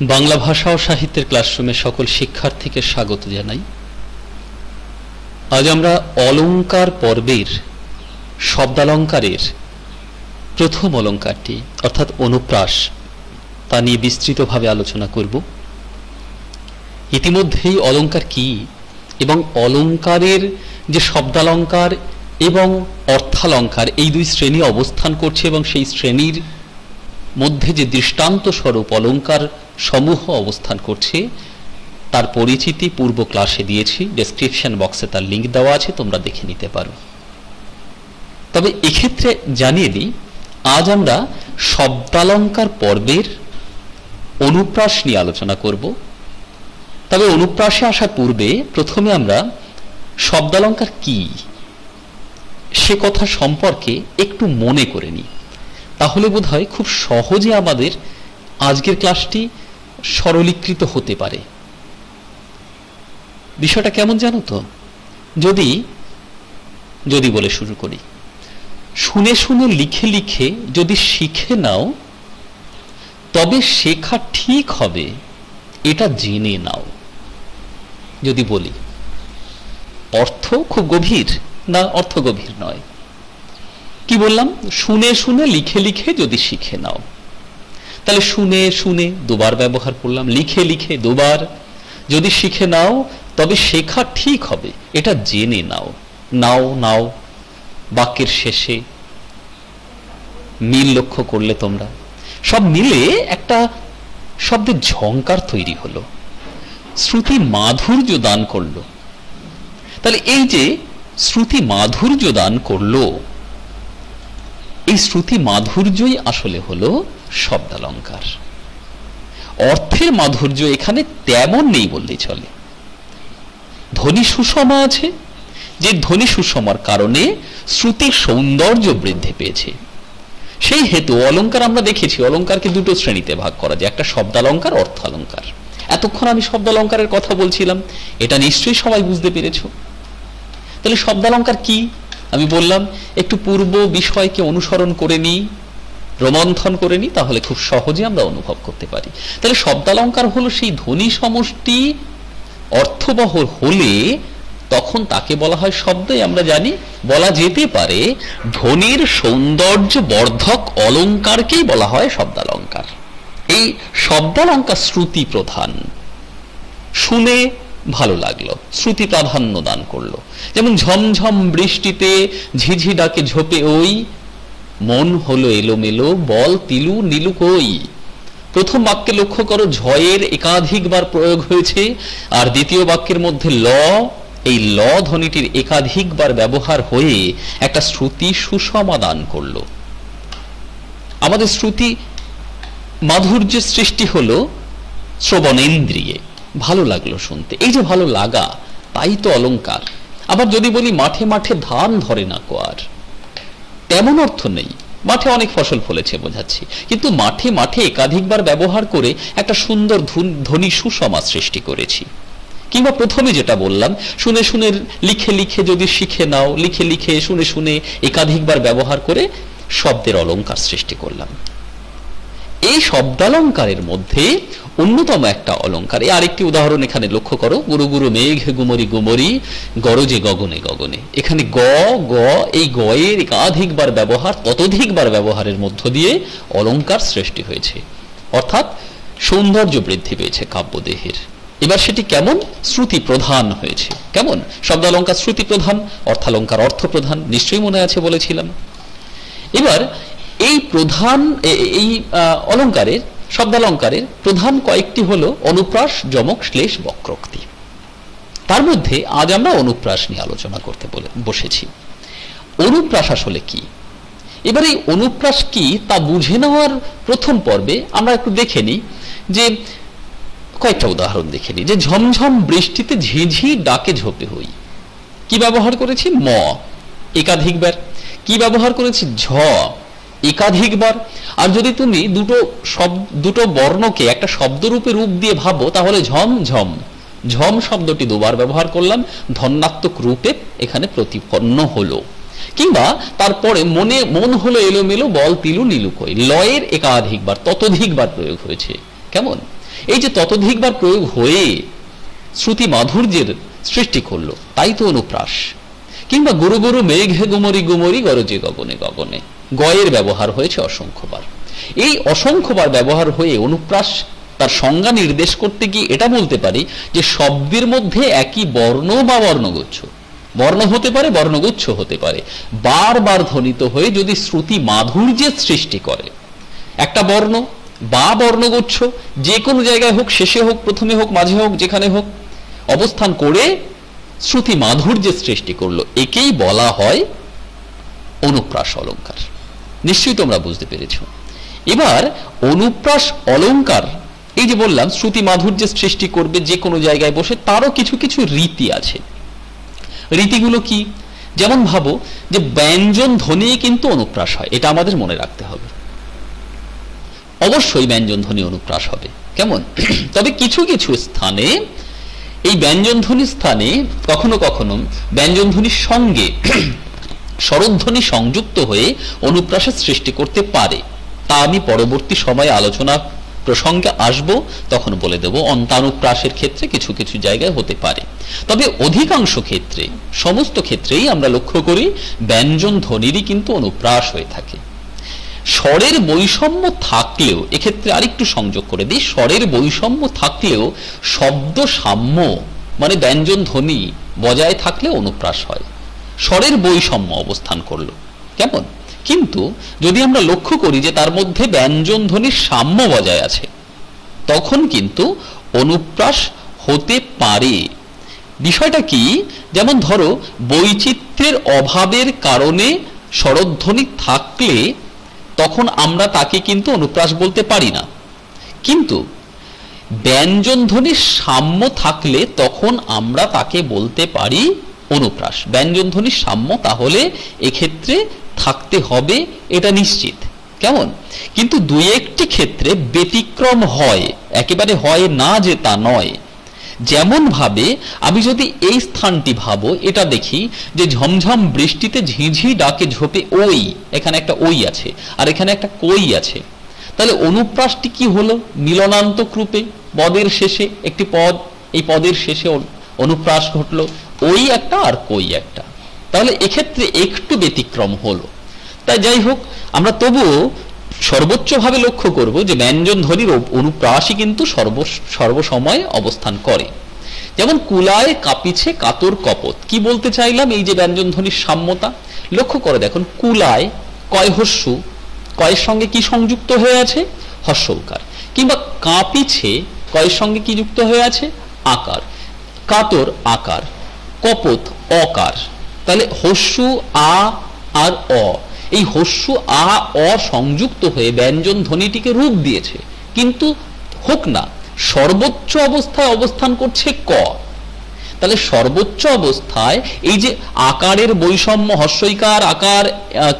বাংলা ভাষা ও সাহিত্যের ক্লাসরুমে সকল শিক্ষার্থীকে স্বাগত জানাই। আজ আমরা অলংকার পর্বের শব্দালঙ্কারের প্রথম অলঙ্কারটি অর্থাৎ অনুপ্রাস তা নিয়ে বিস্তৃতভাবে আলোচনা করব। ইতিমধ্যেই অলংকার কি এবং অলংকারের যে শব্দালঙ্কার এবং অর্থালঙ্কার এই দুই শ্রেণী অবস্থান করছে এবং সেই শ্রেণীর মধ্যে যে দৃষ্টান্ত স্বরূপ অলংকার সমূহ অবস্থান করছে তার পরিচিতি পূর্ব ক্লাসে দিয়েছি। ডেসক্রিপশন বক্সে তার লিঙ্ক দেওয়া আছে, তোমরা দেখে নিতে পারো। তবে এক্ষেত্রে জানিয়ে দিই, আজ আমরা শব্দালঙ্কার পর্বের অনুপ্রাস নিয়ে আলোচনা করব। তবে অনুপ্রাসে আসার পূর্বে প্রথমে আমরা শব্দালঙ্কার কি সে কথা সম্পর্কে একটু মনে করে নিই, তাহলে বোধহয় খুব সহজে আমাদের আজকের ক্লাসটি সরলীকৃত হতে পারে। বিষয়টা কেমন জানো তো? যদি বলে শুরু করি, শুনে শুনে লিখে লিখে যদি শিখে নাও তবে শেখা ঠিক হবে, এটা জেনে নাও। যদি বলি অর্থ খুব গভীর না, অর্থ গভীর নয়। কি বললাম? শুনে শুনে লিখে লিখে যদি শিখে নাও, তাহলে শুনে শুনে দুবার ব্যবহার করলাম, লিখে লিখে দুবার। যদি শিখে নাও তবে শেখা ঠিক হবে, এটা জেনে নাও। নাও নাও বাক্যের শেষে মিল লক্ষ্য করলে তোমরা, সব মিলে একটা শব্দের ঝংকার তৈরি হলো, শ্রুতি মাধুর্য দান করলো। তাহলে এই যে শ্রুতি মাধুর্য দান করলো, এই শ্রুতি মাধুর্যই আসলে হলো শব্দালঙ্কার। অর্থের মাধুর্য এখানে তেমন নেই বললেই চলে। ধ্বনি সুষমা আছে, যে ধ্বনি সুষমার কারণে শ্রুতির সৌন্দর্য বৃদ্ধি পেয়েছে। সেই হেতু অলঙ্কার আমরা দেখেছি, অলঙ্কারকে দুটো শ্রেণীতে ভাগ করা যায়, একটা শব্দালঙ্কার, অর্থালঙ্কার। এতক্ষণ আমি শব্দালঙ্কারের কথা বলছিলাম, এটা নিশ্চয়ই সবাই বুঝতে পেরেছ। তাহলে শব্দালঙ্কার কি আমি বললাম, একটু পূর্ব বিষয়কে অনুসরণ করে নিই, রোমন্থন করে নিই, তাহলে খুব সহজে আমরা অনুভব করতে পারি। তাহলে শব্দালঙ্কার হলো সেই ধ্বনি সমষ্টি অর্থবহ হলে তখন তাকে বলা হয় শব্দ। আমরা জানি বলা যেতে পারে ধ্বনির সৌন্দর্য বর্ধক অলঙ্কারকেই বলা হয় শব্দালঙ্কার। এই শব্দালঙ্কার শ্রুতি প্রধান, শুনে ভালো লাগলো, শ্রুতি প্রাধান্য দান করলো। যেমন ঝমঝম বৃষ্টিতে ঝিঝি ডাকে ঝোপে ওই, মন হলো এলোমেলো বল তিলু নীলু কই। প্রথম বাক্যে লক্ষ্য করো, ঝয়ের একাধিকবার প্রয়োগ হয়েছে, আর দ্বিতীয় বাক্যের মধ্যে ল, এই ল ধ্বনিটির একাধিকবার ব্যবহার হয়ে একটা শ্রুতি সুষমা দান করলো। আমাদের শ্রুতি মাধুর্যের সৃষ্টি হলো শ্রবণেন্দ্রিয়ে, ভালো লাগলো শুনতে। এই যে ভালো লাগা, তাই তো অলঙ্কার। আবার যদি বলি মাঠে মাঠে ধান ধরে না কোয়ার, তেমন অর্থ নেই। মাঠে অনেক ফসল ফলেছে বোঝাচ্ছি, কিন্তু মাঠে মাঠে একাধিকবার ব্যবহার করে একটা সুন্দর ধ্বনি সুষমা সৃষ্টি করেছি। কিংবা প্রথমে যেটা বললাম, শুনে শুনে লিখে লিখে যদি শিখে নাও, লিখে লিখে শুনে শুনে একাধিকবার ব্যবহার করে শব্দের অলঙ্কার সৃষ্টি করলাম। এই শব্দালঙ্কারের মধ্যে অন্যতম একটা অলঙ্কার, এই আরেকটি উদাহরণ এখানে লক্ষ্য করো, গুরু গুরু মেঘ গুমরি গুমরি গরজে গগনে গগনে। এখানে গ গ, এই গয়ের একাধিকবার ব্যবহার, ততোধিকবার ব্যবহারের মধ্য দিয়ে অলঙ্কার সৃষ্টি হয়েছে, অর্থাৎ সৌন্দর্য বৃদ্ধি পেয়েছে কাব্যদেহের। এবার সেটি কেমন? শ্রুতি প্রধান হয়েছে। কেমন? শব্দালঙ্কার শ্রুতি প্রধান, অর্থালঙ্কার অর্থ প্রধান, নিশ্চয়ই মনে আছে বলেছিলাম। এবার এই প্রধান এই অলঙ্কারের, শব্দালঙ্কারের প্রধান কয়েকটি হলো অনুপ্রাস, যমক, শ্লেষ, বক্রোক্তি। তার মধ্যে আজ আমরা অনুপ্রাস নিয়ে আলোচনা করতে বসেছি। অনুপ্রাস আসলে কি? এবার এই অনুপ্রাস কি তা বুঝে নেওয়ার প্রথম পর্বে আমরা একটু দেখে নিই, যে কয়েকটা উদাহরণ দেখে নিই। যে ঝমঝম বৃষ্টিতে ঝিঝি ডাকে ঝোপে হই, কি ব্যবহার করেছি? ম একাধিকবার। কি ব্যবহার করেছি? ঝ একাধিকবার। আর যদি তুমি দুটো বর্ণকে একটা শব্দরূপে রূপ দিয়ে ভাবো, তাহলে ঝম ঝম, ঝম শব্দটি দুবার ব্যবহার করলাম, ধন্যাত্মক রূপে এখানে প্রতিপন্ন হলো। কিংবা তারপরে মন হলো এলোমেলো বল তিলু নীলু কই, লয়ের একাধিকবার, ততোধিকবার প্রয়োগ হয়েছে। কেমন? এই যে ততোধিকবার প্রয়োগ হয়ে শ্রুতি মাধুর্যের সৃষ্টি করলো, তাই তো অনুপ্রাস। কিংবা গুরু গুরু মেঘে গুমরি গুমরি গরজে গগনে গগনে, গয়ের ব্যবহার হয়েছে অসংখ্যবার। এই অসংখ্যবার ব্যবহার হয়ে অনুপ্রাস তার সংজ্ঞা নির্দেশ করতে গিয়ে এটা বলতে পারি যে শব্দের মধ্যে একই বর্ণ বা বর্ণগুচ্ছ, বর্ণ হতে পারে, বর্ণগুচ্ছ হতে পারে, বারবার ধ্বনিত হয়ে যদি শ্রুতি মাধুর্যের সৃষ্টি করে, একটা বর্ণ বা বর্ণগুচ্ছ যে কোনো জায়গায় হোক, শেষে হোক, প্রথমে হোক, মাঝে হোক, যেখানে হোক, অবস্থান করে শ্রুতি মাধুর্যের সৃষ্টি করলো, একেই বলা হয় অনুপ্রাস অলঙ্কার। নিশ্চয়ই তোমরা বুঝতে পেরেছ। এবার অনুপ্রাস অলঙ্কার, এই যে বললাম শ্রুতি মাধুর্যের সৃষ্টি করবে যে কোনো জায়গায় বসে, তারও কিছু কিছু রীতি আছে। রীতিগুলো কি? যেমন ভাবো যে ব্যঞ্জন ধ্বনি কিন্তু অনুপ্রাস হয়, এটা আমাদের মনে রাখতে হবে। অবশ্যই ব্যঞ্জন ধ্বনি অনুপ্রাস হবে, কেমন? তবে কিছু কিছু স্থানে এই ব্যঞ্জন ধ্বনির স্থানে কখনো কখনো ব্যঞ্জন ধ্বনির সঙ্গে স্বরধ্বনি সংযুক্ত হয়ে অনুপ্রাসের সৃষ্টি করতে পারে। তা আমি পরবর্তী সময়ে আলোচনা প্রসঙ্গে আসব, তখন বলে দেব। অন্তানুপ্রাসের ক্ষেত্রে কিছু কিছু জায়গায় হতে পারে, তবে অধিকাংশ ক্ষেত্রে, সমস্ত ক্ষেত্রেই আমরা লক্ষ্য করি ব্যঞ্জন ধ্বনিরই কিন্তু অনুপ্রাস হয়ে থাকে। স্বরের বৈষম্য থাকলেও, এক্ষেত্রে আরেকটু সংযোগ করে দিই, স্বরের বৈষম্য থাকলেও শব্দ সাম্য মানে ব্যঞ্জন ধ্বনি বজায় থাকলে অনুপ্রাস হয়। স্বরের বৈষম্য অবস্থান করলো, কেমন? কিন্তু যদি আমরা লক্ষ্য করি যে তার মধ্যে ব্যঞ্জন ধ্বনির সাম্য বজায় আছে, তখন কিন্তু অনুপ্রাস হতে পারে। বিষয়টা কি? যেমন ধরো বৈচিত্র্যের অভাবের কারণে স্বরধ্বনি থাকলে তখন আমরা তাকে কিন্তু অনুপ্রাস বলতে পারি না, কিন্তু ব্যঞ্জন ধ্বনির সাম্য থাকলে তখন আমরা তাকে বলতে পারি অনুপ্রাস। ব্যঞ্জন ধ্বনির সাম্য তাহলে এক্ষেত্রে থাকতে হবে, এটা নিশ্চিত, কেমন? কিন্তু দুই একটি ক্ষেত্রে ব্যতিক্রম হয়, একেবারে হয় না যে তা নয়। যেমন ভাবে আমি যদি এই স্থানটি ভাবো, এটা দেখি যে ঝমঝম বৃষ্টিতে ঝিঝি ডাকে ঝোপে ওই, এখানে একটা ওই আছে আর এখানে একটা কই আছে, তাহলে অনুপ্রাসটি কি হলো? মিলনান্তক রূপে পদের শেষে একটি পদ, এই পদের শেষে অনুপ্রাস ঘটলো, ওই একটা আর কই একটা, তাহলে এক্ষেত্রে একটু ব্যতিক্রম হলো। তাই যাই হোক, আমরা তবুও সর্বোচ্চভাবে লক্ষ্য করব যে ব্যঞ্জন ধ্বনির অনুপ্রাসই কিন্তু সর্বসময় অবস্থান করে। যেমন কুলায় কাঁপিছে কাতর কপত, কি বলতে চাইলাম? এই যে ব্যঞ্জন ধ্বনির সাম্যতা লক্ষ্য করে দেখুন, কুলায় কয় হস্যু, কয়ের সঙ্গে কি সংযুক্ত হয়ে আছে? হস্যৌকার। কিংবা কাঁপিছে কয়ের সঙ্গে কি যুক্ত হয়ে আছে? আকার। কাতর আকার, কপত অকার, তাহলে হস্যু আ আর অ, এই হস্যু আ অ সংযুক্ত হয়ে ব্যঞ্জন ধ্বনিটিকে রূপ দিয়েছে, কিন্তু হোক না সর্বোচ্চ অবস্থায় অবস্থান করছে ক। তাহলে সর্বোচ্চ অবস্থায় এই যে আকারের বৈষম্য, হস্যইকার আকার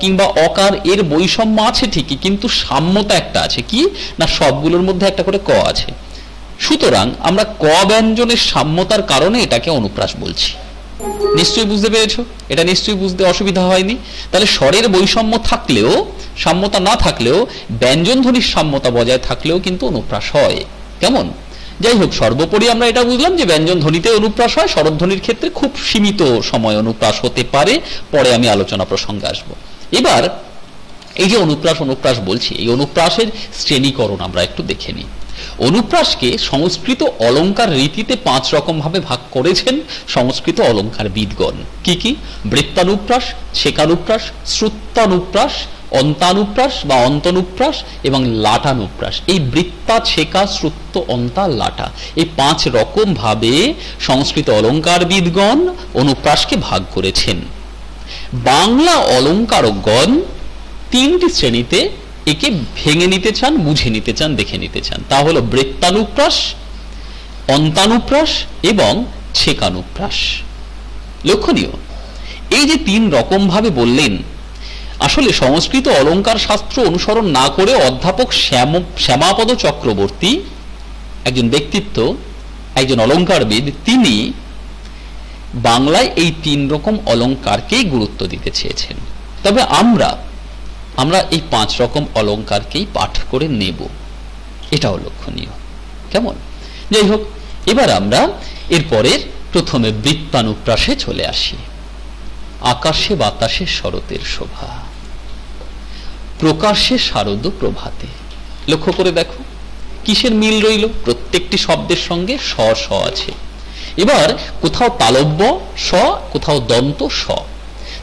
কিংবা অকার, এর বৈষম্য আছে ঠিকই, কিন্তু সাম্যতা একটা আছে, কি না সবগুলোর মধ্যে একটা করে ক আছে। সুতরাং আমরা ক ব্যঞ্জনের সাম্যতার কারণে এটাকে অনুপ্রাস বলছি। নিশ্চয়ই বুঝতে পেরেছ? এটা নিশ্চয়ই বুঝতে অসুবিধা হয়নি। তাহলে স্বরের বৈষম্য থাকলেও, সাম্যতা না থাকলেও, ব্যঞ্জন ধ্বনির সাম্যতা বজায় থাকলেও কিন্তু অনুপ্রাস হয়, কেমন? যাই হোক, সর্বোপরি আমরা এটা বুঝলাম যে ব্যঞ্জন ধ্বনিতে অনুপ্রাস হয়, স্বরধ্বনির ক্ষেত্রে খুব সীমিত সময় অনুপ্রাস হতে পারে, পরে আমি আলোচনা প্রসঙ্গে আসবো। এবার এই যে অনুপ্রাস বলছি, এই অনুপ্রাসের শ্রেণীকরণ আমরা একটু দেখে নিই। অনুপ্রাসকে সংস্কৃত অলঙ্কার রীতিতে 5 রকম ভাবে ভাগ করেছেন সংস্কৃত অলঙ্কার বিদগণ। কি কি? বৃত্তানুপ্রাস, ছেকানুপ্রাস, শ্রুত্তানুপ্রাস, অন্তানুপ্রাস বা অন্তনুপ্রাস এবং লাটানুপ্রাস। এই বৃত্তা, ছেকা, শ্রুত্ত, অন্তা, লাটা, এই 5 রকম ভাবে সংস্কৃত অলঙ্কার বিদগণ অনুপ্রাসকে ভাগ করেছেন। বাংলা অলঙ্কারগণ 3টি শ্রেণীতে একে ভেঙে নিতে চান, বুঝে নিতে চান, দেখে নিতে চান। তা হলো বৃত্তানুপ্রাস, অন্তানুপ্রাস এবং ছেকানুপ্রাস। লক্ষণীয়, এই যে 3 রকম ভাবে বললেন, আসলে সংস্কৃত অলঙ্কার শাস্ত্র অনুসরণ না করে অধ্যাপক শ্যামাপদ চক্রবর্তী, একজন ব্যক্তিত্ব, একজন অলঙ্কারবিদ, তিনি বাংলায় এই 3 রকম অলঙ্কারকেই গুরুত্ব দিতে চেয়েছেন। তবে আমরা এই 5 রকম অলঙ্কারকেই পাঠ করে নেব, এটাও লক্ষণীয়। কেমন? যাই হোক, এবার আমরা এরপরের প্রথমে বৃত্তানুপ্রাসে চলে আসি। আকাশে বাতাসে শরতের শোভা, প্রকাশ্যে শারদ প্রভাতে। লক্ষ্য করে দেখো কিসের মিল রইল? প্রত্যেকটি শব্দের সঙ্গে স স আছে। এবার কোথাও তালব্য স, কোথাও দন্ত স।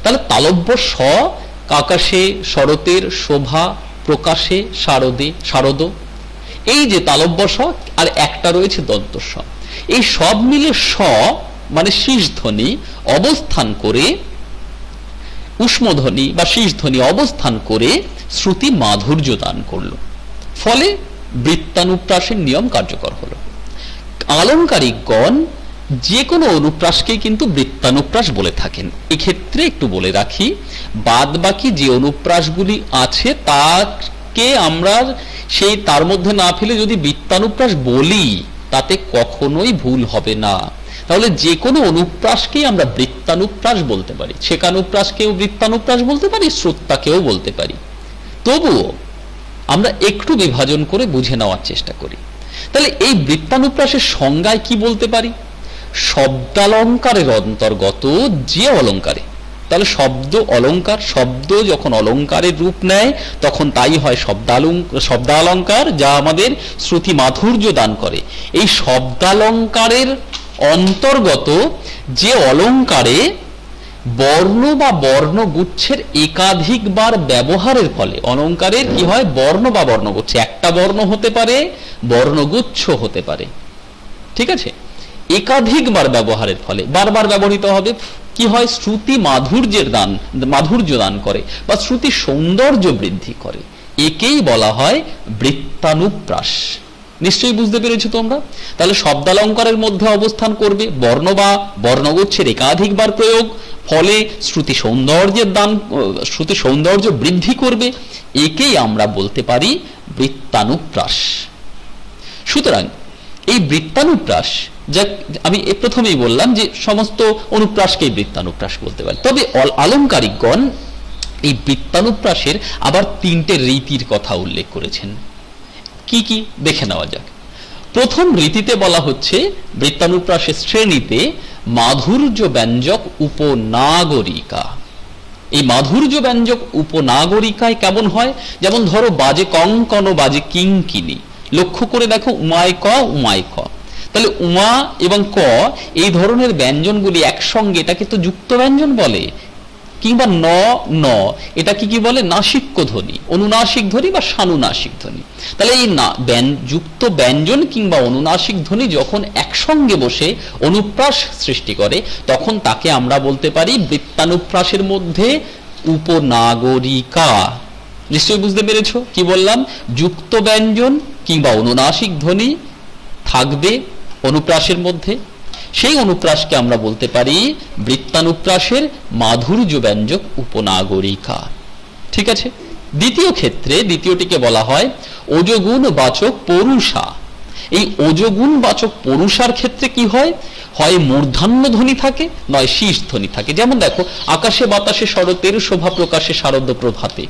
তাহলে তালব্য স, আকাশে শরতের শোভা, প্রকাশে শারদে শারদ, এই যে তালব্য স, আর একটা রয়েছে দন্ত স। এই সব মিলে স মানে শীর্ষধ্বনি অবস্থান করে, ঊষ্মধ্বনি বা শীর্ষধ্বনি অবস্থান করে শ্রুতি মাধুর্য দান করলো। ফলে বৃত্তানুপ্রাসের নিয়ম কার্যকর হলো। আলংকারিকগণ যে কোনো অনুপ্রাসকে কিন্তু বৃত্তানুপ্রাস বলে থাকেন। এক্ষেত্রে একটু বলে রাখি, বাদ বাকি যে অনুপ্রাসগুলি আছে তাকে আমরা সেই তার মধ্যে না ফেলে যদি বৃত্তানুপ্রাস বলি তাতে কখনোই ভুল হবে না। তাহলে যে কোনো অনুপ্রাসকেই আমরা বৃত্তানুপ্রাস বলতে পারি, ছেকানুপ্রাসকেও বৃত্তানুপ্রাস বলতে পারি, শ্রোত্তাকেও বলতে পারি। তবুও আমরা একটু বিভাজন করে বুঝে নেওয়ার চেষ্টা করি। তাহলে এই বৃত্তানুপ্রাসের সংজ্ঞায় কি বলতে পারি? শব্দালঙ্কারের অন্তর্গত যে অলঙ্কারে, তাহলে শব্দ অলঙ্কার, শব্দ যখন অলঙ্কারের রূপ নেয় তখন তাই হয় শব্দালঙ্কার, যা আমাদের শ্রুতি মাধুর্য দান করে। এই শব্দালঙ্কারের অন্তর্গত যে অলঙ্কারে বর্ণ বা বর্ণগুচ্ছের একাধিকবার ব্যবহারের ফলে, অলঙ্কারের কি হয়? বর্ণ বা বর্ণগুচ্ছ, একটা বর্ণ হতে পারে, বর্ণগুচ্ছ হতে পারে, ঠিক আছে? একাধিকবার ব্যবহারের ফলে বারবার ব্যবহৃত হবে, কি হয়? শ্রুতি মাধুর্য দান করে বা শ্রুতি সৌন্দর্য বৃদ্ধি করে। একেই বলা হয় বৃত্তানুপ্রাস। নিশ্চয়ই বুঝতে পেরেছো তোমরা? তাহলে শব্দালঙ্কারের মধ্যে অবস্থান করবে, বর্ণ বা বর্ণগুচ্ছের একাধিকবার প্রয়োগ, ফলে শ্রুতি সৌন্দর্য বৃদ্ধি করবে। একেই আমরা বলতে পারি বৃত্তানুপ্রাস। সুতরাং এই বৃত্তানুপ্রাস, যা আমি প্রথমেই বললাম যে সমস্ত অনুপ্রাসকেই বৃত্তানুপ্রাস বলতে পারি। তবে আলংকারিকগণ এই বৃত্তানুপ্রাসের আবার তিনটে রীতির কথা উল্লেখ করেছেন। কি কি দেখে নেওয়া যাক। প্রথম রীতিতে বলা হচ্ছে বৃত্তানুপ্রাসের শ্রেণীতে মাধুর্য ব্যঞ্জক উপনাগরিকা। এই মাধুর্য ব্যঞ্জক উপনাগরিকায় কেমন হয়? যেমন ধরো বাজে কঙ্কন, বাজে কিঙ্কিনি। লক্ষ্য করে দেখো, উমায় ক, উমায় খ। তাহলে উমা এবং ক এই ধরনের ব্যঞ্জনগুলি একসঙ্গে, এটাকে তো যুক্ত ব্যঞ্জন বলে, কিংবা ন ন এটাকে কি বলে? নাসিক্য ধ্বনি, অনুনাসিক ধ্বনি বা সানুনাসিক ধ্বনি। তাহলে এই যুক্ত ব্যঞ্জন কিংবা অনুনাসিক ধ্বনি যখন একসঙ্গে বসে অনুপ্রাস সৃষ্টি করে তখন তাকে আমরা বলতে পারি বৃত্তানুপ্রাসের মধ্যে উপনাগরিকা। নিশ্চয়ই বুঝতে পেরেছো কি বললাম? যুক্ত ব্যঞ্জন কিংবা অনুনাসিক ধ্বনি থাকবে অনুপ্রাসের মধ্যে, সেই অনুপ্রাসকে আমরা বলতে পারি বৃত্তানুপ্রাসের মাধুর্য ব্যঞ্জক উপনাগরিকা। ঠিক আছে? দ্বিতীয় ক্ষেত্রে, দ্বিতীয়টিকে বলা হয় ওজগুণ বাচক পরুষা। এই ওজগুণ বাচক পরুষার ক্ষেত্রে কি হয়? হয় মূর্ধান্য ধ্বনি থাকে, নয় শীষ ধ্বনি থাকে। যেমন দেখো, আকাশে বাতাসে শরতের শোভা, প্রকাশে শারদ প্রভাতে।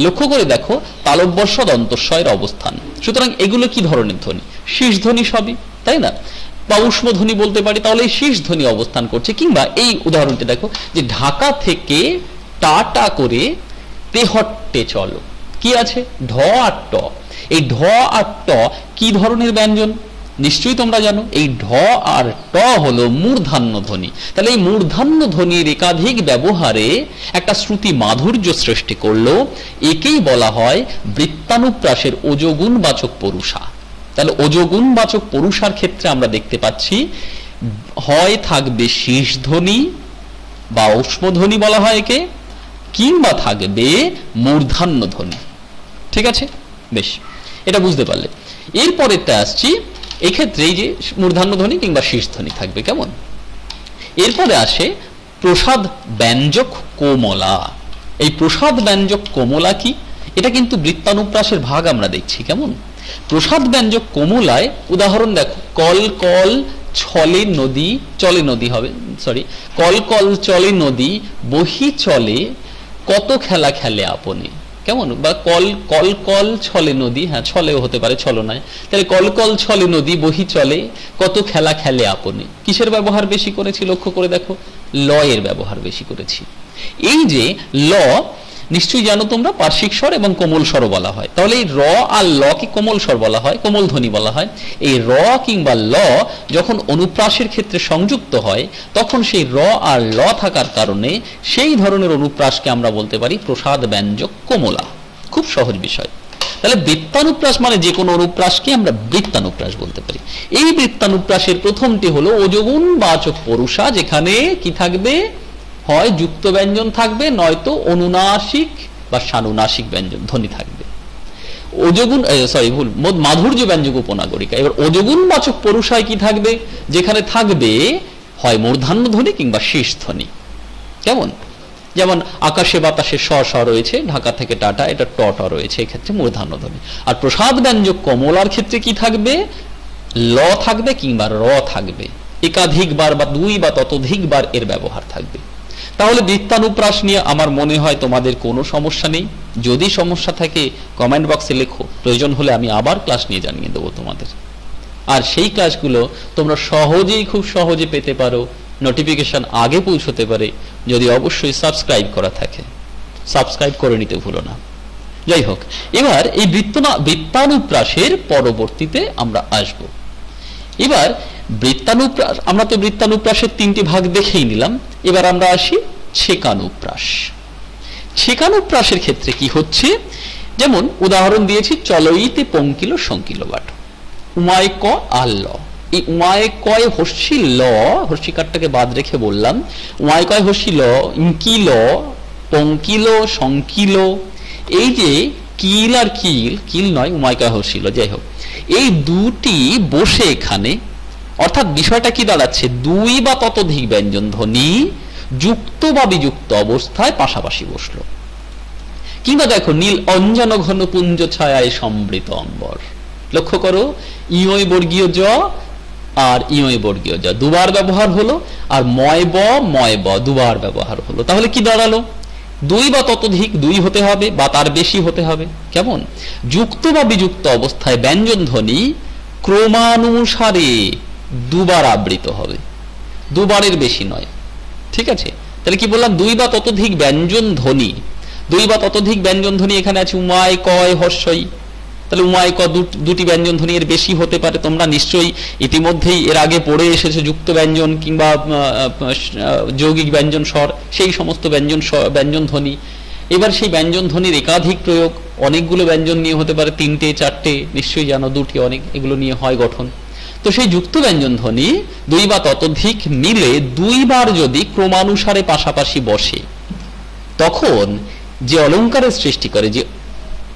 লক্ষ্য করে দেখো তালব্যস্ব দন্তস্বয়ের অবস্থান। সুতরাং এগুলো কি ধরনের ধ্বনি? শীষ ধ্বনি সবই, তাই না? বা ঊষ্মধ্বনি বলতে পারি, তাহলে এই শীষ ধ্বনি অবস্থান করছে। কিংবা এই উদাহরণটি দেখো যে ঢাকা থেকে টাটা করে তেহট্টে চলো, কি আছে? ঢ আর ট। এই ঢ আর ট কি ধরনের ব্যঞ্জন? নিশ্চয়ই তোমরা জানো, এই ঢ আর ট হলো মূর্ধান্য ধ্বনি। তাহলে এই মূর্ধান্য ধ্বনির একাধিক ব্যবহারে একটা শ্রুতি মাধুর্য সৃষ্টি করলো। একেই বলা হয় বৃত্তানুপ্রাসের ওজগুণ বাচক পরুষা। তাহলে ওজগুণ বাচক পরুষার ক্ষেত্রে আমরা দেখতে পাচ্ছি হয় থাকবে শীষ ধ্বনি বা ঊষ্মধ্বনি বলা হয় একে, কিংবা থাকবে মূর্ধান্য ধ্বনি। ঠিক আছে? বেশ, এটা বুঝতে পারলে। এরপরেরটা আসছি, এক্ষেত্রে এই যে মূর্ধান্য ধ্বনি কিংবা শীষ ধ্বনি থাকবে, কেমন? এরপরে আসে প্রসাদ ব্যঞ্জক কোমলা। এই প্রসাদ ব্যঞ্জক কোমলা কি? এটা কিন্তু বৃত্তানুপ্রাসের ভাগ আমরা দেখছি, কেমন? প্রসাদ ব্যঞ্জক কোমলায় উদাহরণ দেখো, কল কল ছলে নদী, চলে নদী হবে, সরি, কল কল চলে নদী, বহি চলে কত খেলা খেলে আপনি। কেমন? বা কল কল কল ছলে নদী, হ্যাঁ ছলেও হতে পারে, ছলনায়। তাহলে কল কল ছলে নদী বহি চলে, কত খেলা খেলে আপনি। কিসের ব্যবহার বেশি করেছি লক্ষ্য করে দেখো? ল এর ব্যবহার বেশি করেছি। এই যে ল, নিশ্চয়ই জানো তোমরা পার্শ্বিক স্বর এবং কোমল স্বর বলা হয়। তাহলে এই র আর ল কে কোমল স্বর বলা হয়, কোমল ধ্বনি বলা হয়। এই র কিংবা ল যখন অনুপ্রাসের ক্ষেত্রে সংযুক্ত হয়, তখন সেই র আর ল থাকার কারণে সেই ধরনের অনুপ্রাসকে আমরা বলতে পারি প্রসাদ ব্যঞ্জক কোমলা। খুব সহজ বিষয়। তাহলে বৃত্তানুপ্রাস মানে যে কোনো অনুপ্রাসকে আমরা বৃত্তানুপ্রাস বলতে পারি। এই বৃত্তানুপ্রাসের প্রথমটি হলো ওজগুণ বাচক পরুষা, যেখানে কি থাকবে? হয় যুক্ত ব্যঞ্জন থাকবে, নয়তো অনুনাসিক বা সানুনাসিক ব্যঞ্জন ধ্বনি থাকবে। ওজগুণ ভুল, মাধুর্য ব্যঞ্জক উপনাগরিকা। এবার ওজগুণ বাচক পরুষায় কি থাকবে? যেখানে থাকবে হয় মূর্ধান্য ধ্বনি কিংবা শীষ ধ্বনি। কেমন? যেমন আকাশে বাতাসে স স রয়েছে, ঢাকা থেকে টাটা, এটা ট ট রয়েছে, এক্ষেত্রে মূর্ধান্য ধ্বনি। আর প্রসাদ ব্যঞ্জক কমলার ক্ষেত্রে কি থাকবে? ল থাকবে কিংবা র থাকবে, একাধিকবার বা দুই বা ততোধিকবার এর ব্যবহার থাকবে। তাহলে বৃত্তানুপ্রাস নিয়ে আমার মনে হয় তোমাদের কোনো সমস্যা নেই। যদি সমস্যা থাকে কমেন্ট বক্সে লেখো, প্রয়োজন হলে আমি আবার ক্লাস নিয়ে জানিয়ে দেবো তোমাদের। আর সেই ক্লাসগুলো তোমরা সহজেই, খুব সহজে পেতে পারো, নোটিফিকেশন আগে পৌঁছতে পারে, যদি অবশ্যই সাবস্ক্রাইব করা থাকে। সাবস্ক্রাইব করে নিতে ভুলো না। যাই হোক, এবার এই বৃত্তানুপ্রাসের পরবর্তীতে আমরা আসব। এবার বৃত্তানুপ্রাস, আমরা তো বৃত্তানুপ্রাসের তিনটি ভাগ দেখেই নিলাম। এবার আমরা আসি ছেকানুপ্রাস। ছেকানুপ্রাসের ক্ষেত্রে কি হচ্ছে? যেমন উদাহরণ দিয়েছি, চলইতে পঙ্কিল শঙ্কিল বাট, উমায় ক আর ল। এই উমায় কয় হর্ষি ল, হর্ষিকারটাকে বাদ রেখে বললাম, উমায় কয় হর্ষি ল, ইঙ্কিল, পঙ্কিল, শঙ্কিল। এই যে কিল আর কিল, কিল নয়, উমায় কয় হর্ষি ল, যাই হোক, এই দুটি বসে এখানে, অর্থাৎ বিষয়টা কি দাঁড়াচ্ছে? দুই বা ততোধিক ব্যঞ্জন ধ্বনি যুক্ত বা বিযুক্ত অবস্থায় পাশাপাশি বসলো। কিংবা দেখো, নীল অঞ্জন ঘন পুঞ্জ ছায়ায় সমৃত অম্বর। লক্ষ্য করো, ইয় বর্গীয় জ আর ইয় বর্গীয় জ দুবার ব্যবহার হলো, আর ময় ব দুবার ব্যবহার হলো। তাহলে কি দাঁড়ালো? দুই বা ততোধিক, দুই হতে হবে বা তার বেশি হতে হবে। কেমন? যুক্ত বা বিযুক্ত অবস্থায় ব্যঞ্জন ধ্বনি ক্রমানুসারে দুবার আবৃত হবে, দুবারের বেশি নয়। ঠিক আছে? তাহলে কি বললাম? দুই বা ততোধিক ব্যঞ্জন ধ্বনি, দুই বা ততোধিক ব্যঞ্জন ধ্বনি এখানে আছে উমায় কয় হর্ষই। তাহলে উমায় ক দুটি ব্যঞ্জন ধ্বনি, এর বেশি হতে পারে। তোমরা নিশ্চয়ই ইতিমধ্যেই এর আগে পড়ে এসেছে যুক্ত ব্যঞ্জন কিংবা যৌগিক ব্যঞ্জন স্বর, সেই সমস্ত ব্যঞ্জন ধ্বনি। এবার সেই ব্যঞ্জন ধ্বনির একাধিক প্রয়োগ, অনেকগুলো ব্যঞ্জন নিয়ে হতে পারে, তিনটে চারটে, নিশ্চয়ই জানো, দুটি, অনেক, এগুলো নিয়ে হয় গঠন। তো সেই যুক্ত ব্যঞ্জন ধ্বনি দুই বা ততোধিক মিলে দুইবার যদি ক্রমানুসারে পাশাপাশি বসে, তখন যে অলঙ্কারের সৃষ্টি করে, যে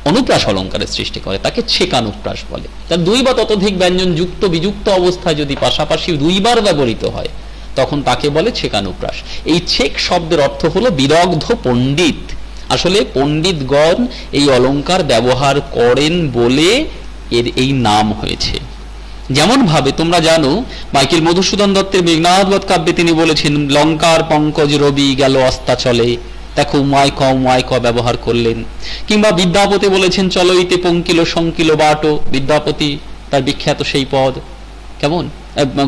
অনুপ্রাস অলঙ্কারের সৃষ্টি করে, তাকে ছেকানুপ্রাস বলে। তার দুই বা ততোধিক ব্যঞ্জন যুক্ত বিযুক্ত অবস্থায় যদি পাশাপাশি দুইবার ব্যবহৃত হয়, তখন তাকে বলে ছেকানুপ্রাস। এই ছেক শব্দের অর্থ হলো বিদগ্ধ পণ্ডিত। আসলে পণ্ডিতগণ এই অলঙ্কার ব্যবহার করেন বলে এর এই নাম হয়েছে। যেমন ভাবে তোমরা জানো, মাইকেল মধুসূদন দত্তের মেঘনাদবধ কাব্যে তিনি বলেছেন, লঙ্কার পঙ্কজ রবি গেল অস্তাচলে। দেখো, উমায় ক ব্যবহার করলেন। কিংবা বিদ্যাপতি বলেছেন, চলইতে পঙ্কিল শঙ্কিল বাটো। বিদ্যাপতি তার বিখ্যাত সেই পদ, কেমন?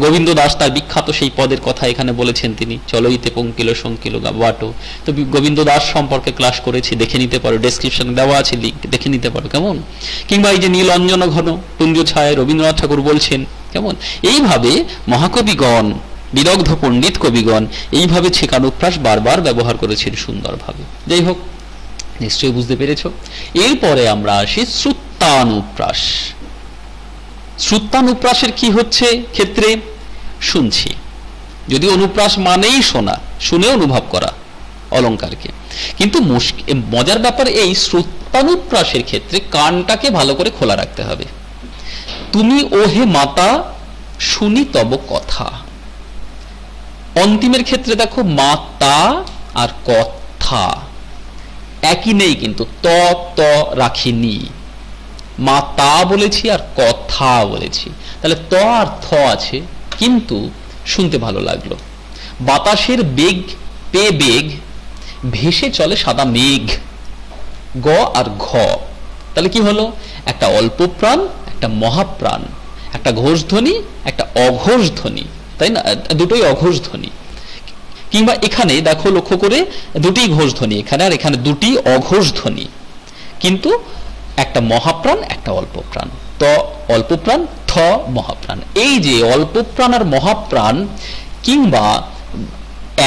গোবিন্দ দাস তার বিখ্যাত সেই পদের কথা এখানে বলেছেন তিনি, চলইতে পঙ্কিল শঙ্কিল বাটো। তো গোবিন্দ দাস সম্পর্কে ক্লাস করেছি, দেখে নিতে পারো, ডেসক্রিপশন দেওয়া আছে, লিঙ্ক দেখে নিতে পারো। কেমন? কিংবা এই যে নীল অঞ্জন ঘন পুঞ্জ ছায়, রবীন্দ্রনাথ ঠাকুর বলছেন। কেমন? এইভাবে মহাকবিগণ, বিদগ্ধ পণ্ডিত কবিগণ এইভাবে ছেকানুপ্রাস বারবার ব্যবহার করেছেন সুন্দরভাবে। যাই হোক, নিশ্চয়ই বুঝতে পেরেছ। এরপরে আমরা আসি শ্রুত্তানুপ্রাস। শ্রুত্তানুপ্রাসের কি হচ্ছে ক্ষেত্রে? শুনছি, যদি অনুপ্রাস মানেই শোনা, শুনে অনুভব করা অলঙ্কারকে, কিন্তু মজার ব্যাপার এই শ্রুত্তানুপ্রাসের ক্ষেত্রে কানটাকে ভালো করে খোলা রাখতে হবে। তুমি ওহে মাতা শুনি তব কথা। অন্তিমের ক্ষেত্রে দেখো, মাতা আর কথা একই নেই, কিন্তু ত রাখিনি, মাতা বলেছি আর কথা বলেছি। তাহলে ত আর থ আছে, কিন্তু শুনতে ভালো লাগলো। বাতাসের বেগ পে বেগ, ভেসে চলে সাদা মেঘ। গ আর ঘ, তাহলে কি হলো? একটা অল্প প্রাণ, একটা মহাপ্রাণ, একটা ঘোষ ধ্বনি, একটা অঘোষ ধ্বনি, তাই না? দুটোই অঘোষ ধ্বনি। কিংবা এখানে দেখো লক্ষ্য করে, দুটি ঘোষ ধ্বনি এখানে, আর এখানে দুটি অঘোষ ধ্বনি, কিন্তু একটা মহাপ্রাণ, একটা অল্প প্রাণ। ত অল্প প্রাণ, থ মহাপ্রাণ। এই যে অল্প প্রাণ আর মহাপ্রাণ, কিংবা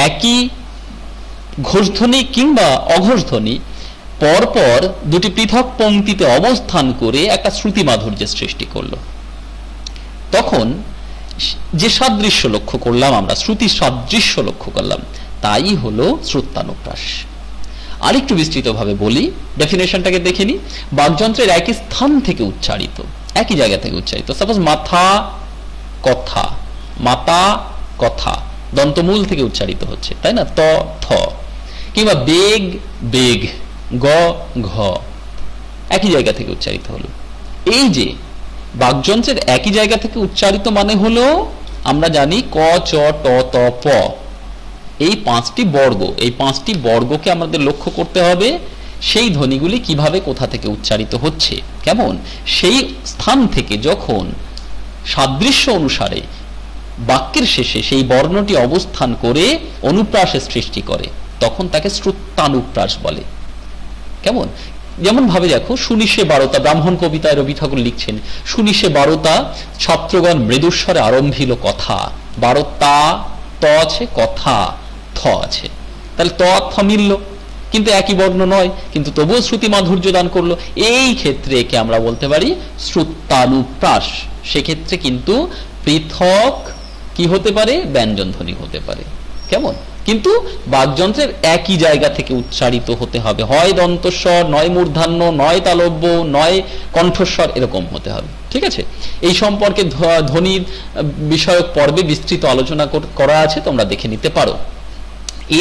একই ঘোষধ্বনি কিংবা অঘোষধ্বনি পরপর দুটি পৃথক পংক্তিতে অবস্থান করে একটা শ্রুতি মাধুর্যের সৃষ্টি করলো, তখন যে সাদৃশ্য লক্ষ্য করলাম আমরা, শ্রুতি সাদৃশ্য লক্ষ্য করলাম, তাই হলো শ্রুত্যানুপ্রাস। আরেকটু বিস্তৃতভাবে বলি, ডেফিনেশনটাকে দেখে নি। বাকযন্ত্রের একই স্থান থেকে উচ্চারিত, একই জায়গা থেকে উচ্চারিত, সাপোজ মাথা কথা, মাতা কথা, দন্তমূল থেকে উচ্চারিত হচ্ছে, তাই না? ত থ। কিংবা বেগ বেগ, গ ঘ, একই জায়গা থেকে উচ্চারিত হলো। এই যে বাকযন্ত্রের একই জায়গা থেকে উচ্চারিত মানে হলো, আমরা জানি ক চ ট ত প, এই পাঁচটি বর্গ, এই পাঁচটি বর্গকে আমাদের লক্ষ্য করতে হবে, সেই ধ্বনিগুলি কিভাবে কোথা থেকে উচ্চারিত হচ্ছে, কেমন? সেই স্থান থেকে যখন সাদৃশ্য অনুসারে বাক্যের শেষে সেই বর্ণটি অবস্থান করে অনুপ্রাসের সৃষ্টি করে, তখন তাকে শ্রুত্যানুপ্রাস বলে। কেমন? যেমন ভাবে দেখো, শুনিসে বারতা, ব্রাহ্মণ কবিতায় রবি ঠাকুর লিখছেন, শুনিসে বারতা ছাত্রগণ মৃদুস্বরে আরম্ভিল কথা, বারতা ত আছে, কথা থ আছে, তাহলে ত থ মিলল, কিন্তু একই বর্ণ নয়, কিন্তু তবুও শ্রুতি মাধুর্য দান করলো। এই ক্ষেত্রে একে আমরা বলতে পারি শ্রুত্যানুপ্রাস। সেক্ষেত্রে কিন্তু পৃথক কি হতে পারে? ব্যঞ্জন ধ্বনি হতে পারে। কেমন? কিন্তু বাকযন্ত্রের একই জায়গা থেকে উচ্চারিত হতে হবে, হয় দন্তস্বর, নয় মূর্ধান্য, নয় তালব্য, নয় কণ্ঠস্বর, এরকম হতে হবে। ঠিক আছে? এই সম্পর্কে ধ্বনির বিষয়ক পর্বে বিস্তৃত আলোচনা করা আছে, তোমরা দেখে নিতে পারো।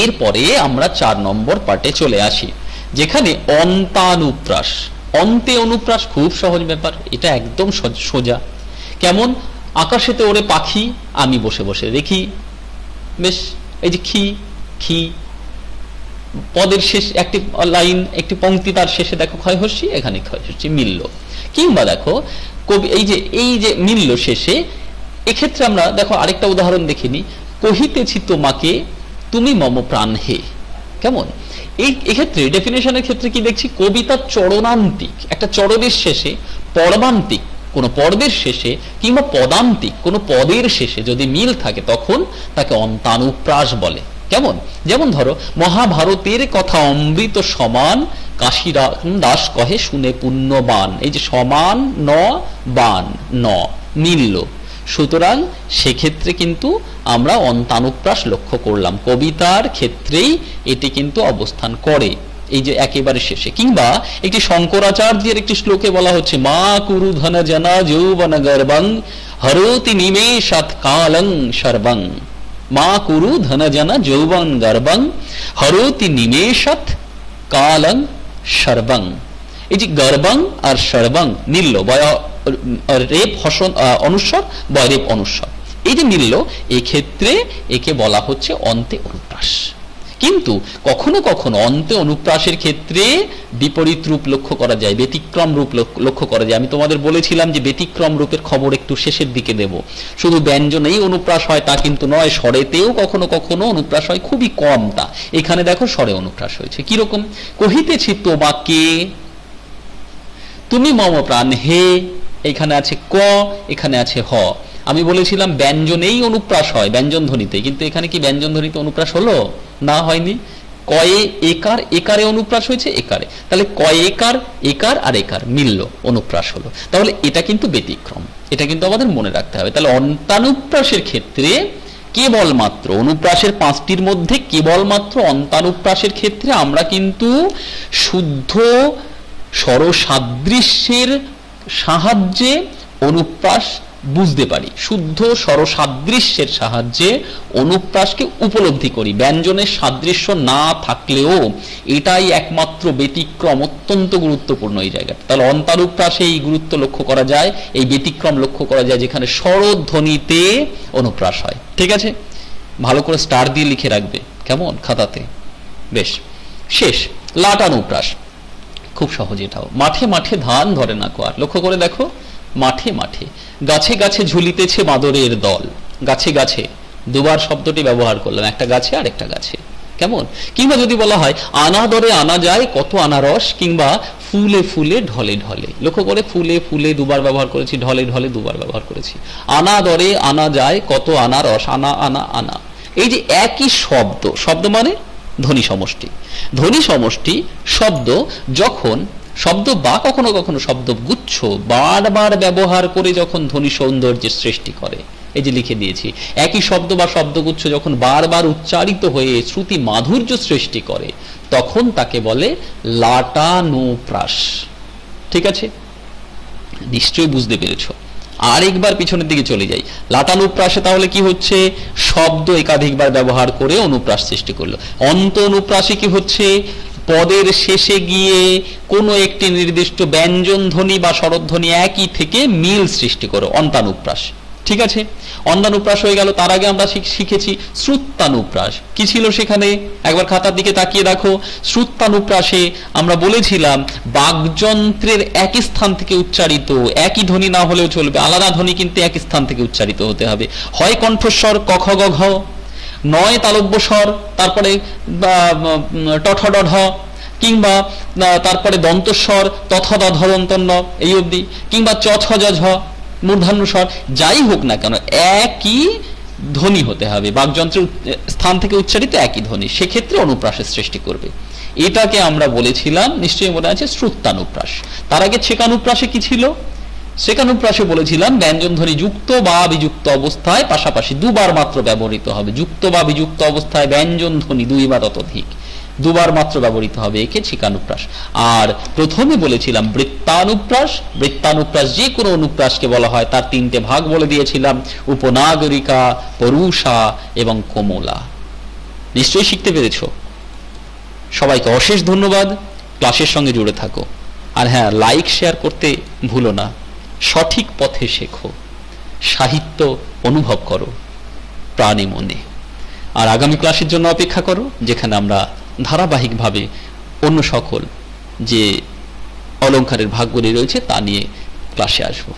এরপরে আমরা 4 নম্বর পার্টে চলে আসি, যেখানে অন্তানুপ্রাস। অন্তে অনুপ্রাস খুব সহজ ব্যাপার, এটা একদম সোজা। কেমন? আকাশেতে ওরে পাখি, আমি বসে বসে দেখি। বেশ, এই যে খি খি, পদের শেষ একটি লাইন, একটি পংক্তি, তার শেষে দেখো ক্ষয় হস্যি, এখানে ক্ষয় হস্যি মিলল। কিংবা দেখো কবি এই যে মিলল শেষে, এক্ষেত্রে আমরা দেখো আরেকটা উদাহরণ দেখিনি, কহিতেছি তোমাকে তুমি মম প্রাণ হে। কেমন? এক্ষেত্রে ডেফিনেশনের ক্ষেত্রে কি দেখছি? কবিতার চরণান্তিক, একটা চরণের শেষে, পরমান্তিক কোন পর্বের শেষে, কিংবা পদান্তিক কোন পদের শেষে যদি মিল থাকে, তখন তাকে অন্তানুপ্রাস বলে। কেমন? যেমন ধরো, মহাভারতের কথা অমৃত সমান, কাশী দাস কহে শুনে পুণ্যবান। এই যে সমান ন বান ন মিলল, সুতরাং সেক্ষেত্রে কিন্তু আমরা অন্তানুপ্রাস লক্ষ্য করলাম। কবিতার ক্ষেত্রেই এটি কিন্তু অবস্থান করে, এই যে একেবারে শেষে। কিংবা একটি শঙ্করাচার্যের একটি শ্লোকে বলা হচ্ছে, মা কুরু ধন জনা যৌবন গর্বং হরতি নিমেষাৎ কালং সর্বং। মা কুরু ধন জনা যৌবন গর্বং হরতি নিমেষাৎ কালং সর্বং। এই যে গর্বং আর সর্বং মিলল, রেপ অনুস্বর, বয়রেপ অনুস্বর, এই যে মিলল, এক্ষেত্রে একে বলা হচ্ছে অন্তে অনুপ্রাস। কিন্তু কখনো কখনো অন্তে অনুপ্রাসের ক্ষেত্রে বিপরীত রূপ লক্ষ্য করা যায়, ব্যতিক্রম রূপ লক্ষ্য করা যায়। আমি তোমাদের বলেছিলাম যে ব্যতিক্রম রূপের খবর একটু শেষের দিকে দেব। শুধু ব্যঞ্জনেই অনুপ্রাস হয় তা কিন্তু নয়, স্বরেতেও কখনো কখনো অনুপ্রাস হয়, খুবই কম তা। এখানে দেখো স্বরে অনুপ্রাস হয়েছে। কিরকম? কহিতেছি তোমাকে তুমি মম প্রাণ হে, এখানে আছে ক, এখানে আছে হ। আমি বলেছিলাম ব্যঞ্জনেই অনুপ্রাস হয়, ব্যঞ্জন ধ্বনিতে, কিন্তু এখানে কি ব্যঞ্জন ধ্বনিতে অনুপ্রাস হলো? না, হয়নি। কয়ে একার, একারে অনুপ্রাস হয়েছে, একারে, তাহলে কয়ে একার, একার আর একার মিলল, অনুপ্রাস হলো। তাহলে এটা কিন্তু ব্যতিক্রম, এটা কিন্তু আমাদের মনে রাখতে হবে। তাহলে অন্তানুপ্রাসের ক্ষেত্রে কেবলমাত্র অনুপ্রাসের 5টির মধ্যে কেবলমাত্র অন্তানুপ্রাসের ক্ষেত্রে আমরা কিন্তু শুদ্ধ স্বরসাদৃশ্যের সাহায্যে অনুপ্রাস বুঝতে পারি, শুদ্ধ স্বরসাদৃশ্যের সাহায্যে অনুপ্রাসকে উপলব্ধি করি। ব্যঞ্জনের সাদৃশ্য না থাকলেও এটাই একমাত্র ব্যতিক্রম, অত্যন্ত গুরুত্বপূর্ণ এই জায়গাটা। তাহলে অন্তানুপ্রাসে এই গুরুত্ব লক্ষ্য করা যায়, এই ব্যতিক্রম লক্ষ্য করা যায়, যেখানে স্বরধ্বনিতে অনুপ্রাস হয়। ঠিক আছে? ভালো করে স্টার দিয়ে লিখে রাখবে, কেমন, খাতাতে। বেশ, শেষ লাটানুপ্রাস। খুব সহজ এটাও। মাঠে মাঠে ধান ধরে না কো আর, লক্ষ্য করে দেখো, মাঠে মাঠে, গাছে গাছে ঝুলিতেছে বাদরের দল। গাছে গাছে দুবার শব্দটি ব্যবহার করলাম, একটা গাছে আর একটা গাছে, কেমন? কিংবা যদি বলা হয় আনা দরে আনা যায় কত আনারস, কিংবা ফুলে ফুলে ঢলে ঢলে, লক্ষ্য করে ফুলে ফুলে দুবার ব্যবহার করেছি, ঢলে ঢলে দুবার ব্যবহার করেছি। আনা দরে আনা যায় কত আনারস, আনা আনা আনা, এই যে একই শব্দ, শব্দ মানে ধ্বনি সমষ্টি, ধ্বনি সমষ্টি শব্দ যখন শব্দ বা কখনো কখনো শব্দ গুচ্ছ বারবার ব্যবহার করে যখন ধ্বনি সৌন্দর্যের সৃষ্টি করে, এই যে লিখে দিয়েছি, একই শব্দ বা শব্দগুচ্ছ যখন বারবার উচ্চারিত হয়ে শ্রুতি মাধুর্য সৃষ্টি করে, তখন তাকে বলে লাটানুপ্রাস। ঠিক আছে, নিশ্চয়ই বুঝতে পেরেছ। আরেকবার পিছনের দিকে চলে যাই। লাটানুপ্রাসে তাহলে কি হচ্ছে? শব্দ একাধিকবার ব্যবহার করে অনুপ্রাস সৃষ্টি করলো। অন্ত অনুপ্রাসে কি হচ্ছে? পদের শেষে গিয়ে কোনো একটি নির্দিষ্ট ব্যঞ্জন ধ্বনি বা স্বরধ্বনি একই থেকে মিল সৃষ্টি করো, অন্তানুপ্রাস। ঠিক আছে, অন্তানুপ্রাস হয়ে গেল। তার আগে আমরা শিখেছি শ্রুত্তানুপ্রাস। কি ছিল সেখানে? একবার খাতার দিকে তাকিয়ে দেখো। শ্রুত্তানুপ্রাসে আমরা বলেছিলাম বাকযন্ত্রের একই স্থান থেকে উচ্চারিত, একই ধ্বনি না হলেও চলবে, আলাদা ধ্বনি কিন্তু একই স্থান থেকে উচ্চারিত হতে হবে। হয় কণ্ঠস্বর ক খ গ ঘ, নয় তালব্য স্বর, তারপরে টঠ ড ঢ, কিংবা তারপরে দন্তস্বর তথ দ ধ দন্ত ন এই অবধি, কিংবা চ ছ জ ঝ মূর্ধন্য স্বর, যাই হোক না কেন একই ধ্বনি হতে হবে, বাকযন্ত্রের স্থান থেকে উচ্চারিত একই ধ্বনি, সেক্ষেত্রে অনুপ্রাসের সৃষ্টি করবে। এটাকে আমরা বলেছিলাম, নিশ্চয়ই মনে আছে, শ্রুত্তানুপ্রাস। তার আগে ছেকানুপ্রাসে কি ছিল? ছেকানুপ্রাসে বলেছিলাম ব্যঞ্জন ধ্বনি যুক্ত বা বিযুক্ত অবস্থায় পাশাপাশি দুবার মাত্র ব্যবহৃত হবে। যুক্ত বা বিযুক্ত অবস্থায় ব্যঞ্জন ধ্বনি দুই বা ততোধিক দুবার মাত্র ব্যবহৃত হবে, একে ছিকানুপ্রাস। আর প্রথমে বলেছিলাম বৃত্তানুপ্রাস। বৃত্তানুপ্রাস যে কোনো অনুপ্রাসকে বলা হয়, তার তিনটে ভাগ বলে দিয়েছিলাম, উপনাগরিকা, পরুষা এবং কোমলা। নিশ্চয়ই শিখতে পেরেছ। সবাইকে অশেষ ধন্যবাদ, ক্লাসের সঙ্গে জুড়ে থাকো। আর হ্যাঁ, লাইক শেয়ার করতে ভুলো না। সঠিক পথে শেখো, সাহিত্য অনুভব করো প্রাণে মনে। আর আগামী ক্লাসের জন্য অপেক্ষা করো, যেখানে আমরা ধারাবাহিকভাবে অন্য সকল যে অলংকারের ভাগগুলি রয়েছে তা নিয়ে ক্লাসে আসবো।